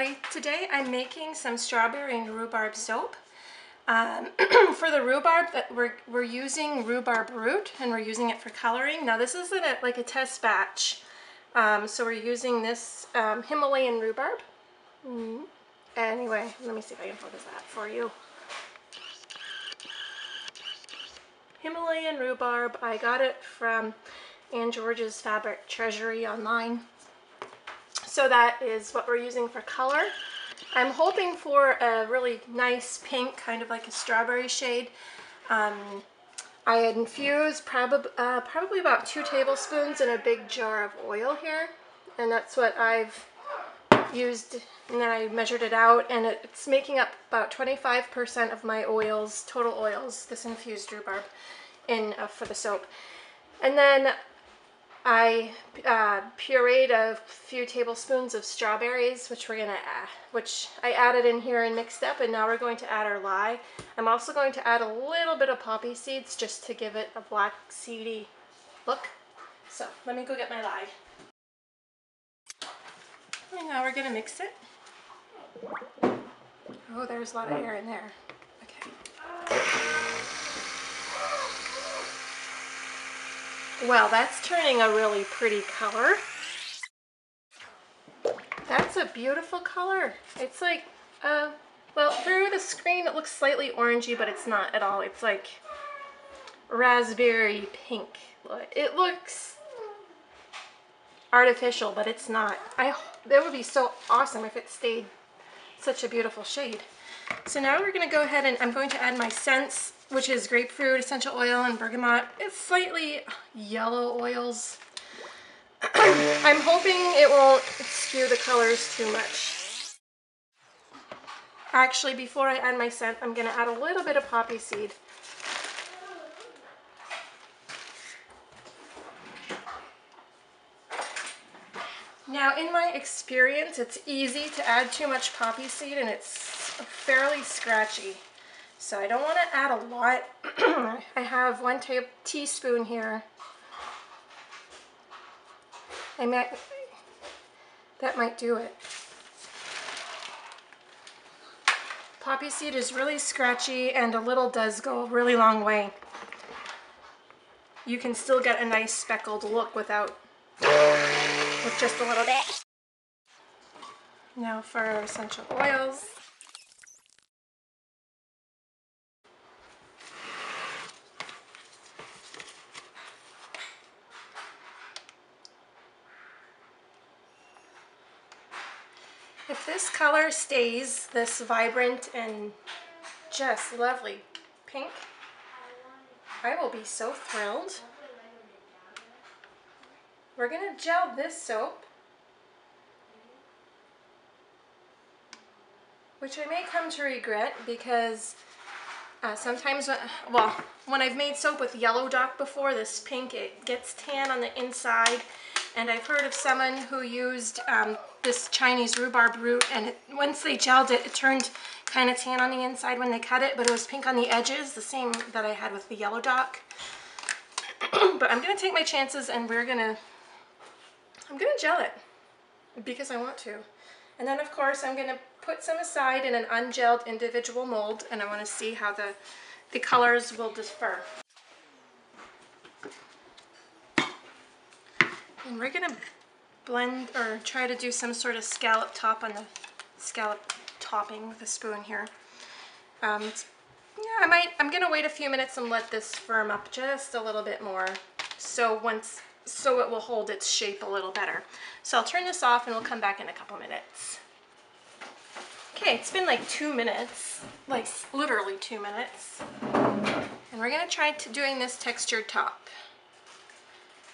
everybody. Today I'm making some strawberry and rhubarb soap. For the rhubarb, we're using rhubarb root and we're using it for coloring. Now this isn't like a test batch, so we're using this Himalayan rhubarb. Anyway, let me see if I can focus that for you. Himalayan rhubarb, I got it from Ann George's Fabric Treasury online. So that is what we're using for color. I'm hoping for a really nice pink, kind of like a strawberry shade. I infused probably about 2 tablespoons in a big jar of oil here, and that's what I've used, and then I measured it out, and it's making up about 25% of my oils, total oils, this infused rhubarb for the soap. And then I pureed a few tablespoons of strawberries, which I added in here and mixed up, and now we're going to add our lye. I'm also going to add a little bit of poppy seeds just to give it a black seedy look. So let me go get my lye. And now we're going to mix it. Oh, there's a lot of air in there. Okay. Well, that's turning a really pretty color. That's a beautiful color. It's like, well, through the screen it looks slightly orangey, but it's not at all. It's like raspberry pink. It looks artificial, but it's not. That would be so awesome if it stayed such a beautiful shade. So now we're going to go ahead and I'm going to add my scents, which is grapefruit, essential oil, and bergamot. It's slightly yellow oils. I'm hoping it won't skew the colors too much. Actually, before I add my scent, I'm going to add a little bit of poppy seed. Now, in my experience, it's easy to add too much poppy seed and it's fairly scratchy. So I don't want to add a lot. I have 1 teaspoon here. That might do it. Poppy seed is really scratchy, and a little does go a really long way. You can still get a nice speckled look with just a little bit. Now for our essential oils. If this color stays this vibrant and just lovely pink, I will be so thrilled. We're going to gel this soap, which I may come to regret because sometimes, when I've made soap with yellow dock before, this pink, it gets tan on the inside. And I've heard of someone who used this Chinese rhubarb root, and once they gelled it, it turned kind of tan on the inside when they cut it, but it was pink on the edges, the same that I had with the yellow dock. But I'm going to take my chances, and I'm going to gel it because I want to. And then, of course, I'm going to put some aside in an ungelled individual mold, and I want to see how the colors will differ. And we're going to blend or try to do some sort of scallop top on the scallop topping with a spoon here. Yeah, I'm going to wait a few minutes and let this firm up just a little bit more so it will hold its shape a little better. So I'll turn this off and we'll come back in a couple minutes. Okay, it's been like 2 minutes, like literally 2 minutes. And we're going to try doing this textured top.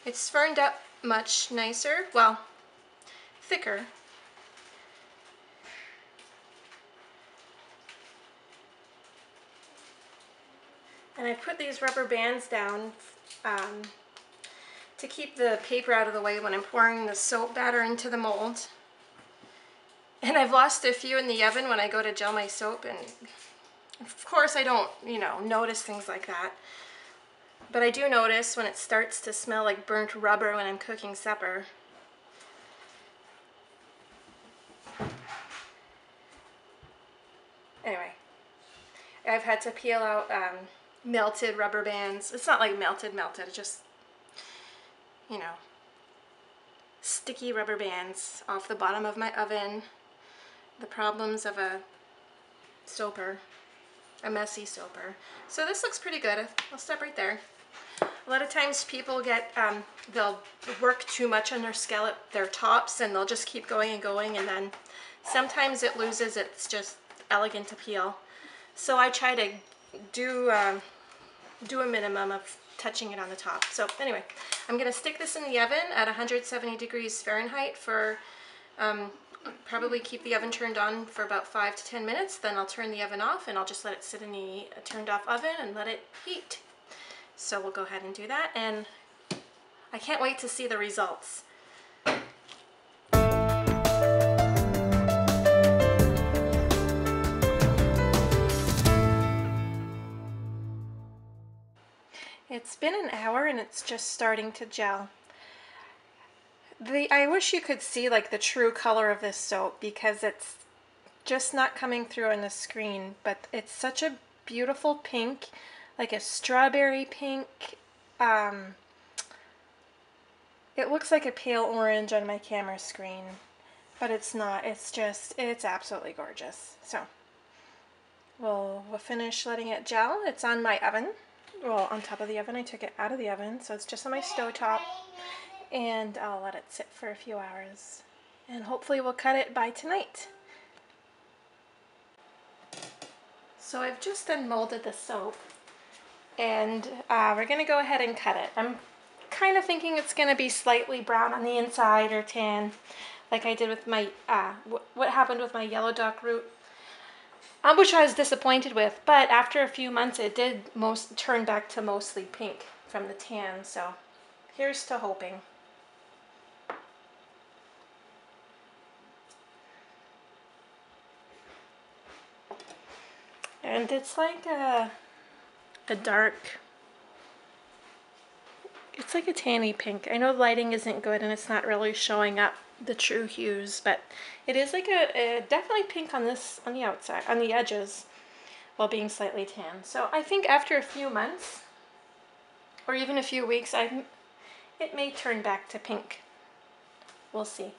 It's firmed up much nicer, well, thicker. And I put these rubber bands down to keep the paper out of the way when I'm pouring the soap batter into the mold. And I've lost a few in the oven when I go to gel my soap, and of course I don't, notice things like that. But I do notice when it starts to smell like burnt rubber when I'm cooking supper. anyway, I've had to peel out melted rubber bands. It's not like melted, it's just, you know, sticky rubber bands off the bottom of my oven. The problems of a soaper, a messy soaper. So this looks pretty good. I'll stop right there. A lot of times people get, they'll work too much on their scallop, their tops, and they'll just keep going and going, and then sometimes it loses its just elegant appeal. So I try to do a minimum of touching it on the top. So anyway, I'm gonna stick this in the oven at 170 degrees Fahrenheit for, probably keep the oven turned on for about 5 to 10 minutes. Then I'll turn the oven off and I'll just let it sit in the turned off oven and let it heat. So we'll go ahead and do that, and I can't wait to see the results. It's been an hour and it's just starting to gel. I wish you could see like the true color of this soap, because it's just not coming through on the screen, but it's such a beautiful pink, like a strawberry pink. It looks like a pale orange on my camera screen, but it's not. It's absolutely gorgeous. So we'll finish letting it gel. It's on my oven. Well, on top of the oven. I took it out of the oven, so it's just on my stove top, and I'll let it sit for a few hours, and hopefully we'll cut it by tonight. So I've just unmolded the soap, and we're gonna go ahead and cut it. I'm kind of thinking it's gonna be slightly brown on the inside, or tan, like I did with my what happened with my yellow dock root, which I was disappointed with, but after a few months it did turn back to mostly pink from the tan. So here's to hoping. And it's like a dark, it's like a tanny pink. I know the lighting isn't good and it's not really showing up the true hues, but it is like a definitely pink on the outside, on the edges, while being slightly tan. So I think after a few months, or even a few weeks, it may turn back to pink. We'll see.